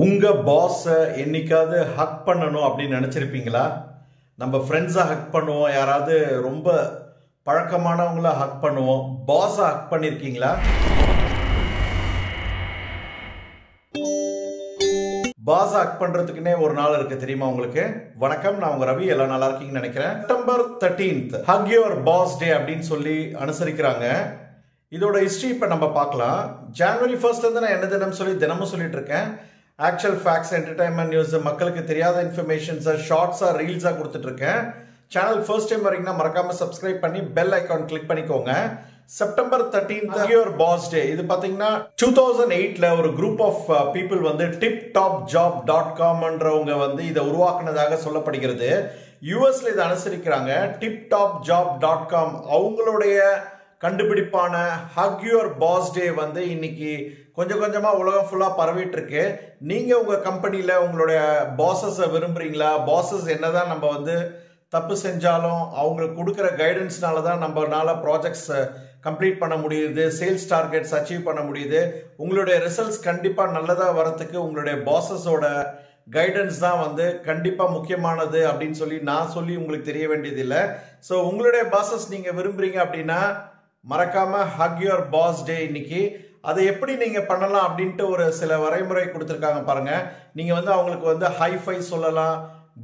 உங்க பாஸ் என்னைக்காவது ஹக் பண்ணணும் அப்படின்னு நினைச்சிருப்பீங்களா? நம்ம ஃப்ரெண்ட்ஸை ஹக் பண்ணுவோம், யாராவது ரொம்ப பழக்கமானவங்கள ஹக் பண்ணுவோம். பாஸை ஹக் பண்ணிருக்கீங்களா? பாஸ் ஹக் பண்றதுக்குன்னே ஒரு நாள் இருக்கு, தெரியுமா உங்களுக்கு? வணக்கம், நான் உங்க ரவி. எல்லாம் நல்லா இருக்கீங்கன்னு நினைக்கிறேன். செப்டம்பர் 13 ஹக் யுவர் பாஸ் டே அப்படின்னு சொல்லி அனுசரிக்கிறாங்க. இதோட ஹிஸ்டரி இப்ப நம்ம பார்க்கலாம். ஜனவரி 1 இருந்து நான் என்ன தினம் சொல்லி தினமும் சொல்லிட்டு இருக்கேன். ஆக்சுவல் ஃபேக்ட்ஸ், என்டர்டைன்மெண்ட் நியூஸ், மக்களுக்கு தெரியாத இன்ஃபர்மேஷன்ஸை ஷார்ட்ஸாக ரீல்ஸாக கொடுத்துட்டு இருக்கேன். சேனல் ஃபர்ஸ்ட் டைம் வரீங்கன்னா மறக்காம சப்ஸ்கிரைப் பண்ணி பெல் ஐக்கான் கிளிக் பண்ணிக்கோங்க. செப்டம்பர் 13 யுவர் பாஸ் டே. இது பார்த்தீங்கன்னா 2008ல ஒரு குரூப் ஆஃப் பீப்புள் வந்து tiptopjob.com இதை உருவாக்குனதாக சொல்லப்படுகிறது. யூஎஸ்ல இதை அனுசரிக்கிறாங்க. tiptopjob.com அவங்களுடைய கண்டுபிடிப்பான ஹக் யுவர் பாஸ் டே இன்னைக்கு கொஞ்சம் கொஞ்சமா உலகம் ஃபுல்லா பரவிட்டு இருக்கு. நீங்க உங்க கம்பெனில உங்களுடைய பாசஸை விரும்புறீங்களா? பாசஸ் என்னதான் நம்ம தப்பு செஞ்சாலும் அவங்களுக்கு கொடுக்குற கைடன்ஸ்னால தான் நம்மளால ப்ராஜெக்ட்ஸ் கம்ப்ளீட் பண்ண முடியுது, சேல்ஸ் டார்கெட்ஸ் அச்சீவ் பண்ண முடியுது. உங்களுடைய ரிசல்ட்ஸ் கண்டிப்பா நல்லதா வரத்துக்கு உங்களுடைய பாசஸோட கைடன்ஸ் தான் கண்டிப்பா முக்கியமானது அப்படின்னு சொல்லி நான் சொல்லி உங்களுக்கு தெரிய வேண்டியது இல்லை. ஸோ உங்களுடைய பாசஸ் நீங்க விரும்புறீங்க அப்படின்னா மறக்காம ஹக் யுவர் பாஸ் டே இன்னைக்கு. அதை எப்படி நீங்க பண்ணலாம் அப்படின்ட்டு ஒரு சில வரைமுறை கொடுத்துருக்காங்க பாருங்க. நீங்க அவங்களுக்கு ஹைஃபை சொல்லலாம்,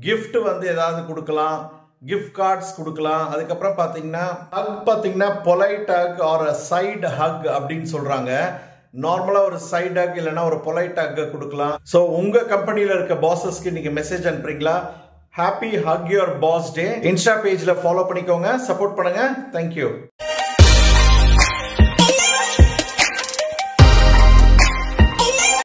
கிஃப்ட் ஏதாவது கொடுக்கலாம், கிஃப்ட் கார்ட்ஸ் கொடுக்கலாம். அதுக்கப்புறம் பார்த்தீங்கன்னா polite hug or side hug அப்படின்னு சொல்றாங்க. நார்மலா ஒரு சைடு ஹக் இல்லைன்னா ஒரு பொலைட் ஹக் கொடுக்கலாம். ஸோ உங்க கம்பெனியில இருக்க பாசஸ்க்கு நீங்க மெசேஜ் அனுப்புறீங்களா? Happy hug your boss day. Insta பேஜ்ல ஃபாலோ பண்ணிக்கோங்க, சப்போர்ட் பண்ணுங்க. தேங்க்யூ.